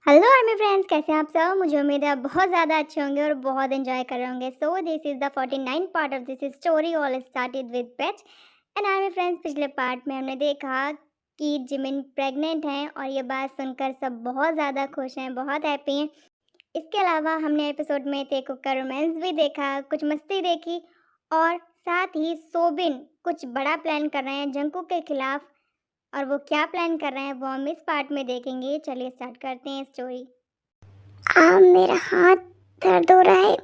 Hello army friends, कैसे हैं आप सब। मुझे उम्मीद है आप बहुत ज़्यादा अच्छे होंगे और बहुत एंजॉय कर रहे होंगे। So this is the 49 part of this story all started with pet. And army friends, पिछले पार्ट में हमने देखा कि जिमिन प्रेग्नेंट हैं और ये बात सुनकर सब बहुत ज़्यादा खुश हैं, बहुत हैप्पी हैं। इसके अलावा हमने एपिसोड में तेकुक का रोमांस भी देखा, कुछ मस्ती देखी और साथ ही सोबिन कुछ बड़ा प्लान कर रहे हैं जंकुक के खिलाफ। और वो क्या प्लान कर रहे हैं वो हम इस पार्ट में देखेंगे। चलिए स्टार्ट करते हैं स्टोरी। मेरा हाथ दर्द हो रहा है।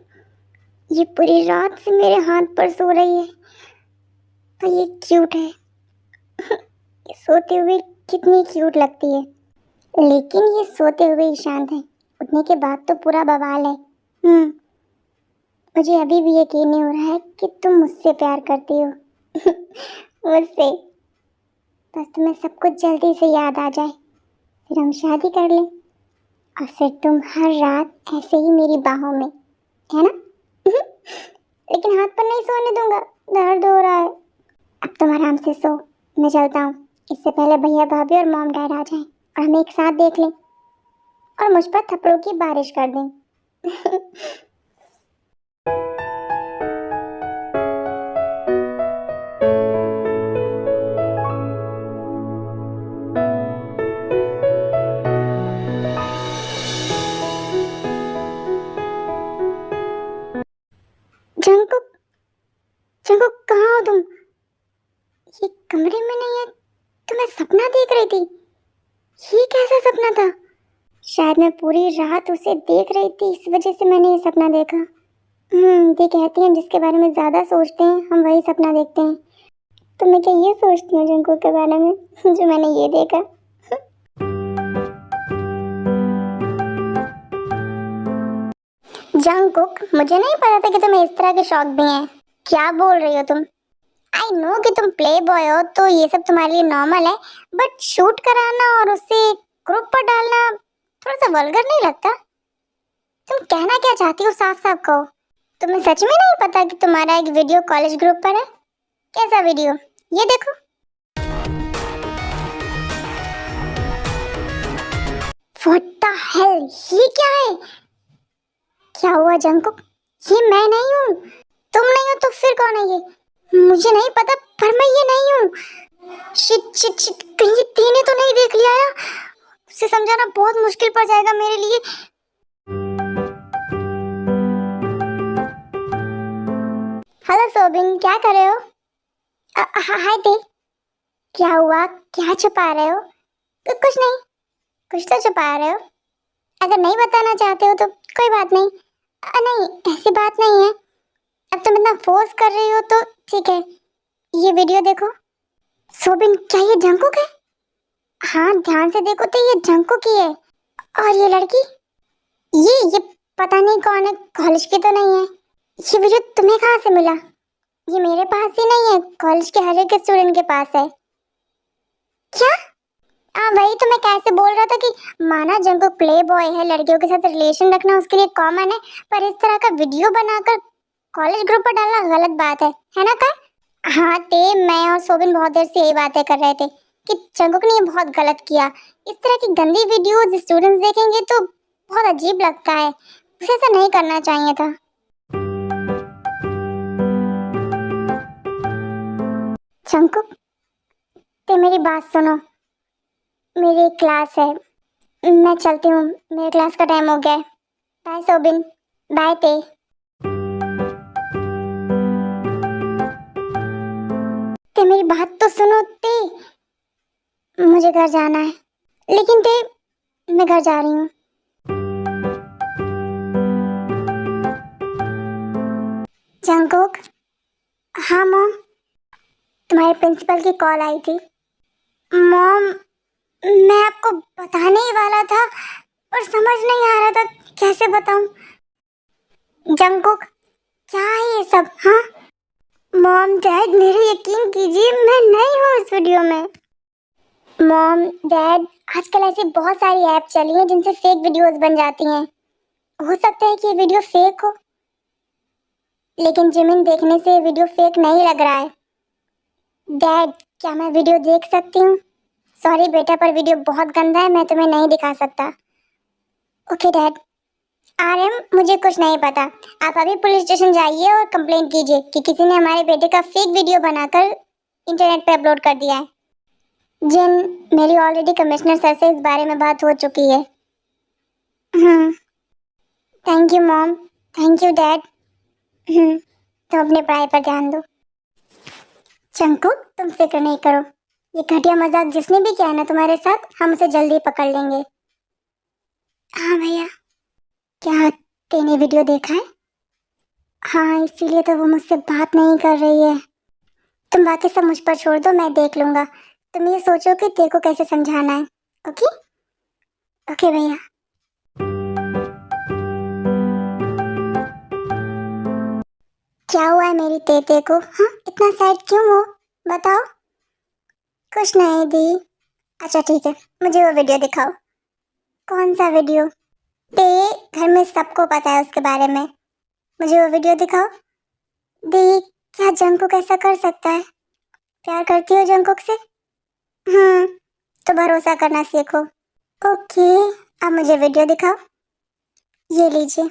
ये पूरी रात से मेरे हाथ पर सो रही है। तो ये क्यूट है। ये सोते हुए कितनी क्यूट लगती है, लेकिन ये सोते हुए ही शांत है। उठने के बाद तो पूरा बवाल है। मुझे अभी भी यकीन नहीं हो रहा है कि तुम मुझसे प्यार करती हो। मुझसे। बस तुम्हें सब कुछ जल्दी से याद आ जाए, फिर हम शादी कर लें और फिर तुम हर रात ऐसे ही मेरी बाहों में, है ना? लेकिन हाथ पर नहीं सोने दूंगा, दर्द हो रहा है। अब तुम आराम से सो, मैं चलता हूँ। इससे पहले भैया भाभी और मॉम डैड आ जाएं और हम एक साथ देख लें और मुझ पर थप्पड़ों की बारिश कर दें। जंकुक, जंकुक कहाँ हो तुम? ये कमरे में नहीं है तो मैं सपना देख रही थी। ये कैसा सपना था? शायद मैं पूरी रात उसे देख रही थी, इस वजह से मैंने ये सपना देखा। ये कहती हैं जिसके बारे में ज्यादा सोचते हैं हम वही सपना देखते हैं। तो मैं क्या ये सोचती हूँ जंकुक के बारे में जो मैंने ये देखा। जंकुक, मुझे नहीं पता था कि तुम्हें इस तरह के शौक भी हैं। क्या बोल रही हो तुम? आई नो कि तुम प्ले बॉय हो तो ये सब तुम्हारे लिए नॉर्मल है, बट शूट कराना और उसे ग्रुप पर डालना थोड़ा सा वल्गर नहीं लगता? तुम कहना क्या चाहती हो, साफ साफ कहो। तुम्हें सच में नहीं पता कि तुम्हारा एक वीडियो कॉलेज ग्रुप पर है? कैसा वीडियो? ये देखो। What the hell? ये क्या है? क्या हुआ जंकुक? ये मैं नहीं हूँ। तुम नहीं हो तो फिर कौन है ये? मुझे नहीं पता, पर मैं ये नहीं हूँ। शिट शिट शिट, कहीं ये तीने तो नहीं देख लिया है? उसे समझाना बहुत मुश्किल पड़ जाएगा मेरे लिए। हेलो सोबिन, क्या कर रहे हो? हाय ते। क्या हुआ, क्या छुपा रहे हो? कुछ नहीं, कुछ तो छुपा रहे हो। अगर नहीं बताना चाहते हो तो कोई बात नहीं। नहीं, ऐसी बात नहीं है। अब तुम इतना फोर्स कर रही हो तो ठीक है। ये वीडियो देखो। सोबिन, क्या ये जंकुक है? हाँ, ध्यान से देखो तो ये जंकुक ही है। और ये लड़की, ये पता नहीं कौन है, कॉलेज की तो नहीं है। ये वीडियो तुम्हें कहाँ से मिला? ये मेरे पास ही नहीं है, कॉलेज के हर एक स्टूडेंट के पास है। क्या? वही तो मैं कैसे बोल रहा था कि माना जंकुक प्ले बॉय है, लड़कियों के साथ रिलेशन रखना उसके लिए कॉमन है, पर इस तरह का वीडियो बनाकर कॉलेज ग्रुप पर डालना गलत बात है ना? कर हाँ ते, मैं और सोबिन बहुत देर से यही बातें कर रहे थे कि जंकुक ने ये बहुत गलत किया। इस तरह की गंदी वीडियोस स्टूडेंट्स देखेंगे तो बहुत अजीब लगता है। उसे ऐसा नहीं करना चाहिए था। जंकुक, ते मेरी बात सुनो। मेरी एक क्लास है, मैं चलती हूँ, मेरे क्लास का टाइम हो गया है। बाय सोबिन। बाय ते। ते मेरी बात तो सुनो ते। मुझे घर जाना है। लेकिन ते, मैं घर जा रही हूँ। जंकुक। हाँ मॉम, तुम्हारे प्रिंसिपल की कॉल आई थी। मॉम, मैं आपको बताने ही वाला था पर समझ नहीं आ रहा था कैसे बताऊं। जंकुक, क्या है ये सब? हाँ मॉम डैड, मेरे यकीन कीजिए, मैं नहीं हूँ इस वीडियो में। मॉम डैड, आजकल ऐसी बहुत सारी ऐप चली हैं जिनसे फेक वीडियोस बन जाती हैं। हो सकता है कि ये वीडियो फेक हो, लेकिन जिमिन देखने से वीडियो फेक नहीं लग रहा है। डैड, क्या मैं वीडियो देख सकती हूँ? सॉरी बेटा, पर वीडियो बहुत गंदा है, मैं तुम्हें नहीं दिखा सकता। Okay dad. आरएम, मुझे कुछ नहीं पता। आप अभी पुलिस स्टेशन जाइए और कंप्लेंट कीजिए कि किसी ने हमारे बेटे का फेक वीडियो बनाकर इंटरनेट पे अपलोड कर दिया है। जिन, मेरी ऑलरेडी कमिश्नर सर से इस बारे में बात हो चुकी है। Thank you mom. Thank you dad. तुम अपने पढ़ाई पर ध्यान दो। जंकुक, तुम फिक्र नहीं करो। ये घटिया मजाक जिसने भी किया है ना तुम्हारे साथ, हम उसे जल्दी पकड़ लेंगे। हाँ भैया। क्या तेने वीडियो देखा है? हाँ, इसीलिए तो वो मुझसे बात नहीं कर रही है। तुम बाकी सब मुझ पर छोड़ दो, मैं देख लूंगा। तुम ये सोचो कि तेरे को कैसे समझाना है। ओके ओके भैया। क्या हुआ है मेरी तेते को? हाँ, इतना सैड क्यों हो? बताओ। कुछ नहीं दी। अच्छा ठीक है, मुझे वो वीडियो दिखाओ। कौन सा वीडियो? ते, घर में सबको पता है उसके बारे में। मुझे वो वीडियो दिखाओ। दी, क्या जंकुक ऐसा कर सकता है? प्यार करती हो जंकुक से? तो भरोसा करना सीखो। ओके, अब मुझे वीडियो दिखाओ। ये लीजिए।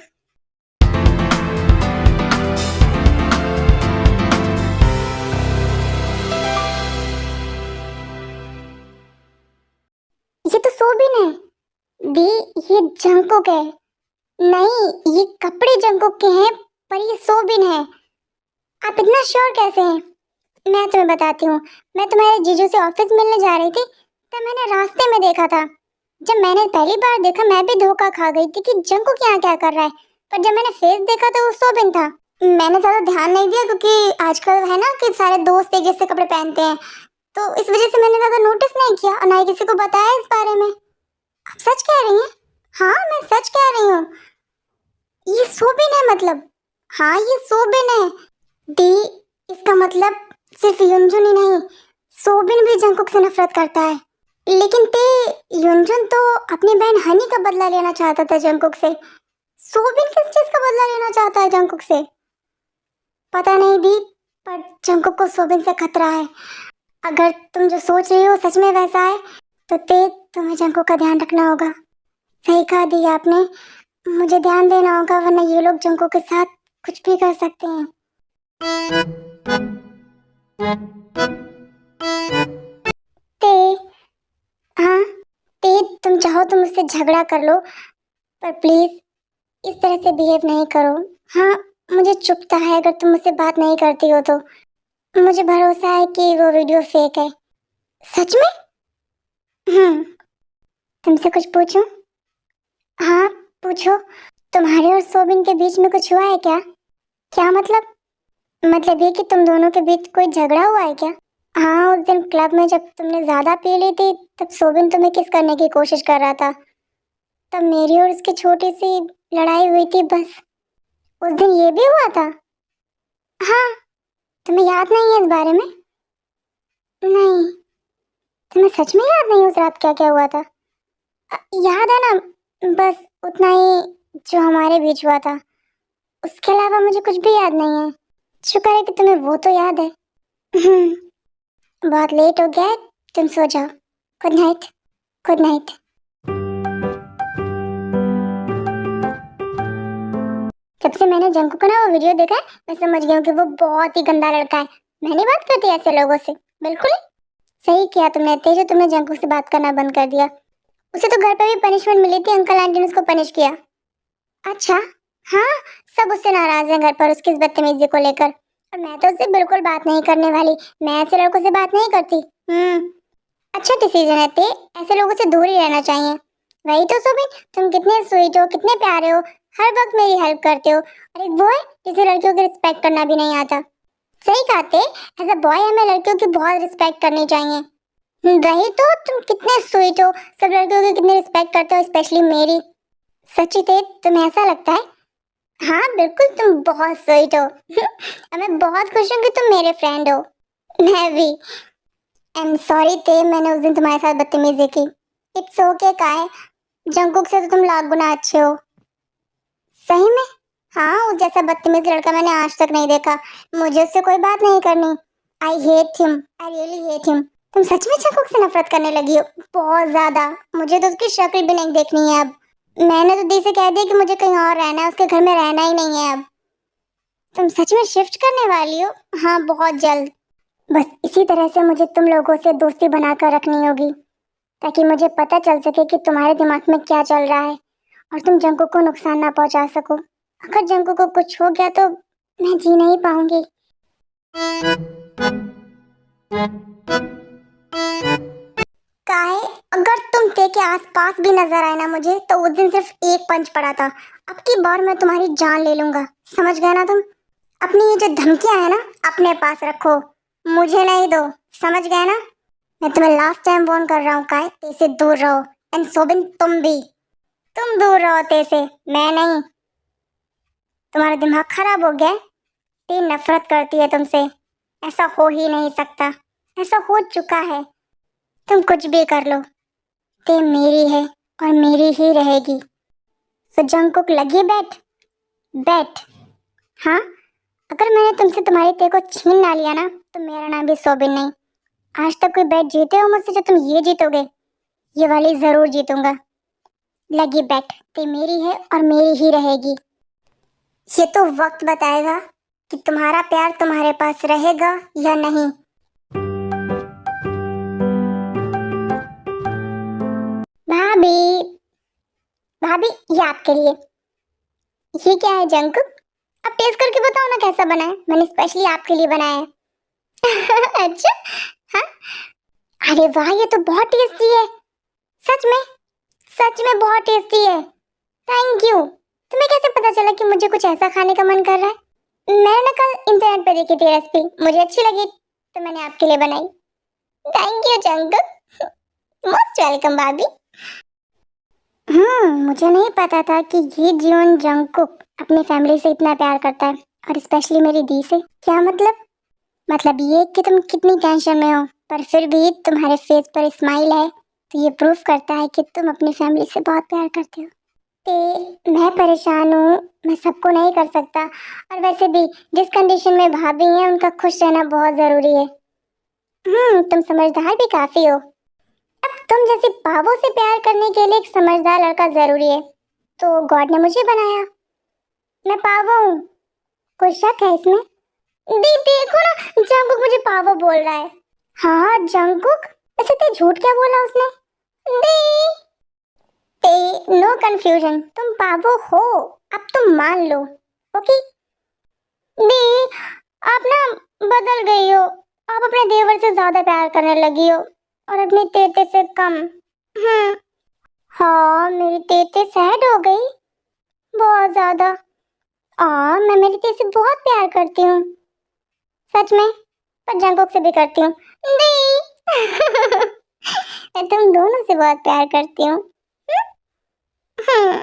ये तो सोबिन है। दी, ये जंकुक है। नहीं, ये कपड़े जंकुक के हैं, पर ये सोबिन है। आप इतना श्योर कैसे हैं? मैं तुम्हें बताती हूँ। मैं तुम्हारे जीजू से ऑफिस मिलने जा रही थी, तब मैंने रास्ते में देखा था। जब मैंने पहली बार देखा, मैं भी धोखा खा गई थी कि जंकुक यहाँ क्या कर रहा है। पर जब मैंने फेस देखा तो वो सोबिन था। मैंने ज्यादा ध्यान नहीं दिया क्योंकि आजकल है ना कि सारे दोस्त एक जैसे कपड़े पहनते हैं, तो इस वजह से मैंने ज्यादा नोटिस नहीं किया और ना ही किसी को बताया इस बारे में। आप सच कह रही हैं? हाँ, मैं सच कह रही हूँ। ये सोबिन है मतलब? हाँ, ये सोबिन है। दी, इसका मतलब सिर्फ युनजुन ही नहीं, सोबिन भी जंकुक से नफरत करता है। लेकिन ते, युनजुन तो अपनी बहन हनी का बदला लेना चाहता था जंकुक से। सोबिन किस चीज का बदला लेना चाहता है जंकुक से? पता नहीं दी, पर जंकुक को सोबिन से खतरा है। अगर तुम जो सोच रही हो सच में वैसा है, तो ते, तुम्हें जंकुक का ध्यान रखना होगा। सही कहा दी आपने, मुझे ध्यान देना होगा, वरना ये लोग जंकुक के साथ कुछ भी कर सकते हैं। ते, हाँ, ते, तुम चाहो तो मुझसे झगड़ा कर लो, पर प्लीज इस तरह से बिहेव नहीं करो। हाँ, मुझे चुभता है अगर तुम मुझसे बात नहीं करती हो तो। मुझे भरोसा है कि वो वीडियो फेक है। सच में? तुमसे कुछ पूछूं? हाँ, पूछो। तुम्हारे और सोबिन के बीच में कुछ हुआ है क्या? क्या मतलब? मतलब ये कि तुम दोनों के बीच कोई झगड़ा हुआ है क्या? हाँ, उस दिन क्लब में जब तुमने ज्यादा पी ली थी, तब सोबिन तुम्हें किस करने की कोशिश कर रहा था। तब मेरी और उसकी छोटी सी लड़ाई हुई थी बस। उस दिन ये भी हुआ था? हाँ। तुम्हें याद नहीं है इस बारे में? नहीं। तुम्हें सच में याद नहीं उस रात क्या क्या हुआ था? याद है ना, बस उतना ही जो हमारे बीच हुआ था। उसके अलावा मुझे कुछ भी याद नहीं है। शुक्र है कि तुम्हें वो तो याद है। बहुत लेट हो गया है, तुम सो जाओ। Good night. Good night. जब से मैंने जंकू का ना वो वीडियो देखा है, मैं समझ गई हूँ कि वो बहुत ही गंदा लड़का है। मैं नहीं बात करती ऐसे लोगों से, बिल्कुल नहीं। सही किया तुमने तेजो, तुमने जंकू से बात करना बंद कर दिया। उसे तो घर पे भी पनिशमेंट मिली थी, अंकल आंटी ने उसको पनिश किया। अच्छा। हाँ, सब उससे नाराज हैं घर पर उसकी इस बदतमीजी को लेकर। और मैं तो उससे बिल्कुल बात नहीं करने वाली। मैं ऐसे लड़कों से बात नहीं करती। अच्छा डिसीजन है ते, ऐसे लोगों से दूर ही रहना चाहिए। वही तो सुबिन, तुम कितने स्वीट हो, कितने प्यारे हो, हर वक्त मेरी हेल्प करते हो। और एक वो है जिसे लड़कियों की रिस्पेक्ट करना भी नहीं आता। सही कहते, एज अ बॉय हमें लड़कियों की बहुत रिस्पेक्ट करनी चाहिए। वही तो, तुम कितने स्वीट हो, सब लड़कियों की कितनी रिस्पेक्ट करते हो, स्पेशली मेरी। सच्ची ते, तुम्हें ऐसा लगता है? हाँ बिल्कुल, तुम बहुत स्वीट हो। और मैं बहुत खुश हूँ कि तुम मेरे फ्रेंड हो। मैं भी। आई एम सॉरी ते, मैंने उस दिन तुम्हारे साथ बदतमीजी की। इट्स ओके काय, जंकुक से तो तुम लाख गुना अच्छे हो। सही में? हाँ, उस जैसा बदतमीज लड़का मैंने आज तक नहीं देखा। मुझे उससे कोई बात नहीं करनी। I hate him, I really hate him. तुम सच में जंकुक से नफरत करने लगी हो? बहुत ज्यादा। मुझे तो उसकी शक्ल भी नहीं देखनी है अब। मैंने तो दी से कह दिया कि मुझे कहीं और रहना है, उसके घर में रहना ही नहीं है अब। तुम सच में शिफ्ट करने वाली हो? हाँ, बहुत जल्द। बस इसी तरह से मुझे तुम लोगों से दोस्ती बनाकर रखनी होगी, ताकि मुझे पता चल सके कि तुम्हारे दिमाग में क्या चल रहा है और तुम जंकु को नुकसान ना पहुंचा सको। अगर जंकु को कुछ हो गया तो मैं जी नहीं पाऊंगी। काहे, अगर तुम ते के आसपास भी नजर आए ना मुझे, तो उस दिन सिर्फ एक पंच पड़ा था। अब की बार मैं तुम्हारी जान ले लूंगा, समझ गए ना तुम? अपनी ये जो धमकियां है ना, अपने पास रखो, मुझे नहीं दो, समझ गए ना? मैं तुम्हें लास्ट टाइम वार्न कर रहा हूँ, काय ते से दूर रहो। एंड सोबिन, तुम भी, तुम दूर रहो ते से, मैं नहीं। तुम्हारा दिमाग खराब हो गया है? ते नफरत करती है तुमसे, ऐसा हो ही नहीं सकता, ऐसा हो चुका है। तुम कुछ भी कर लो, ते मेरी है और मेरी ही रहेगी। तो जंकुक, लगी बैठ, बैठ। हाँ, अगर मैंने तुमसे तुम्हारी ते को छीन ना लिया ना, तो मेरा नाम भी सोबिन नहीं। आज तक कोई बैट जीते हो मुझसे जो तुम ये जीतोगे? ये वाली जरूर जीतूंगा। लगी बैट, ते मेरी है और मेरी ही रहेगी। ये तो वक्त बताएगा कि तुम्हारा प्यार तुम्हारे पास रहेगा या नहीं। भाभी, भाभी, ये आपके लिए। ये क्या है जंकुक? आप टेस्ट करके बताओ ना कैसा बना है, मैंने स्पेशली आपके लिए बनाया है। अच्छा, हाँ। अरे वाह, ये तो बहुत टेस्टी है। सच में, सच में बहुत टेस्टी है। Thank you. तुम्हें कैसे पता चला कि मुझे कुछ ऐसा खाने का मन कर रहा है? मैंने ना कल इंटरनेट पे देखी थी रेसिपी, मुझे अच्छी लगी तो मैंने आपके लिए बनाई। Thank you Jungkook, most welcome भाभी। मुझे नहीं पता था कि ये जीवन जंकुक अपनी फैमिली से इतना प्यार करता है, और स्पेशली मेरी दी से। क्या मतलब? मतलब ये कि तुम कितनी टेंशन में हो, पर फिर भी तुम्हारे फेस पर स्माइल है, तो ये प्रूफ करता है कि तुम अपनी फैमिली से बहुत प्यार करते हो। ते मैं परेशान हूँ, मैं सबको नहीं कर सकता, और वैसे भी जिस कंडीशन में भाभी हैं उनका खुश रहना बहुत जरूरी है। तुम समझदार भी काफी हो। अब तुम जैसे पावों से प्यार करने के लिए एक समझदार लड़का जरूरी है, तो गॉड ने मुझे बनाया। मैं पावो हूँ, कोई शक है इसमें? देखो ना, जंकुक मुझे पावो बोल रहा है। हाँ जंकुक, ऐसे ते झूठ क्या बोला उसने? दी, ते नो कंफ्यूजन, तुम पावो हो, अब तुम मान लो। ओके दी, आप ना बदल गई हो, आप अपने देवर से ज्यादा प्यार करने लगी हो और अपनी तेते से कम। हम्म हाँ, मेरी तेते सैड हो गई, बहुत ज्यादा। मैं मेरी तेते से बहुत प्यार करती हूँ, सच में, पर जंकुक से भी करती हूँ। दी, मैं तुम दोनों से बहुत प्यार करती हूँ। हम्म,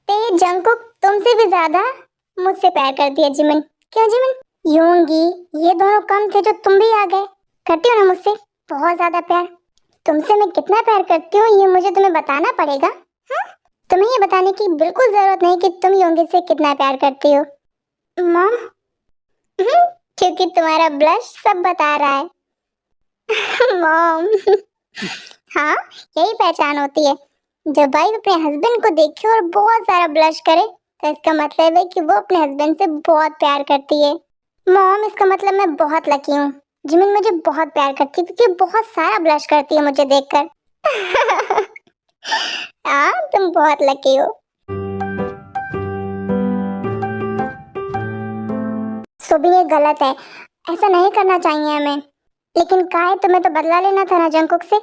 ते जंकुक तुमसे भी ज्यादा मुझसे प्यार करती है जिमिन। क्यों जिमिन? यूंगी, ये दोनों कम थे जो तुम भी आ गए। करती हो ना मुझसे बहुत ज्यादा प्यार। तुमसे मैं कितना प्यार करती हूँ ये मुझे तुम्हें बताना पड़ेगा। तुम्हें ये बताने की बिल्कुल जरूरत नहीं कि तुम योंगी से कितना प्यार करती हो। मॉम, क्योंकि तुम्हारा ब्लश सब बता रहा है। मॉम, हाँ, यही पहचान होती है। जब वाइफ अपने हस्बैंड को देखे और बहुत सारा ब्लश करे, तो इसका मतलब है कि वो अपने हस्बैंड से बहुत प्यार करती है। मॉम, इसका मतलब मैं बहुत लकी हूँ। जिमिन मुझे बहुत प्यार करती है क्योंकि बहुत सारा ब्लश करती है मुझे देखकर। हाँ, तुम बहुत लकी हो। सुबह ये गलत है, ऐसा नहीं करना चाहिए हमें। लेकिन काहे, तुम्हें तो बदला लेना था ना जंकुक से।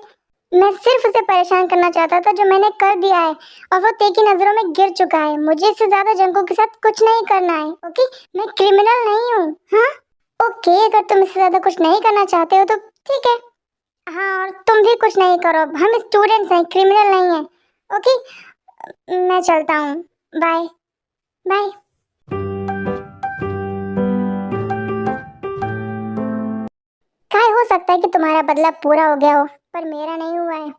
मैं सिर्फ उसे परेशान करना चाहता था, जो मैंने कर दिया है, और वो ते की नजरों में गिर चुका है। मुझे इससे ज्यादा जंकुक के साथ कुछ नहीं करना है। ओके, मैं क्रिमिनल नहीं हूँ। हाँ ओके, अगर तुम इससे ज्यादा कुछ नहीं करना चाहते हो तो ठीक है। हाँ, और तुम भी कुछ नहीं करो, हम स्टूडेंट्स हैं, क्रिमिनल नहीं हैं। ओके, मैं चलता हूँ, बाय बाय। क्या हो सकता है कि तुम्हारा बदला पूरा हो गया हो, पर मेरा नहीं हुआ है।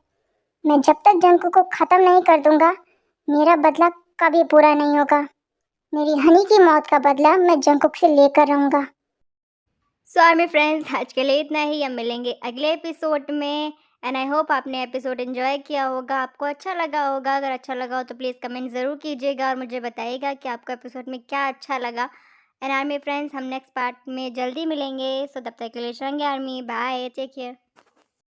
मैं जब तक जंकु को खत्म नहीं कर दूंगा, मेरा बदला कभी पूरा नहीं होगा। मेरी हनी की मौत का बदला मैं जंकुक से लेकर रहूंगा। सो आर्मी फ्रेंड्स, आज के लिए इतना ही। हम मिलेंगे अगले एपिसोड में। एंड आई होप आपने एपिसोड एंजॉय किया होगा, आपको अच्छा लगा होगा। अगर अच्छा लगा हो तो प्लीज़ कमेंट ज़रूर कीजिएगा और मुझे बताइएगा कि आपको एपिसोड में क्या अच्छा लगा। एंड आर्मी फ्रेंड्स, हम नेक्स्ट पार्ट में जल्दी मिलेंगे। सो तब तक के लिए चलेंगे आर्मी, बाय, टेक केयर।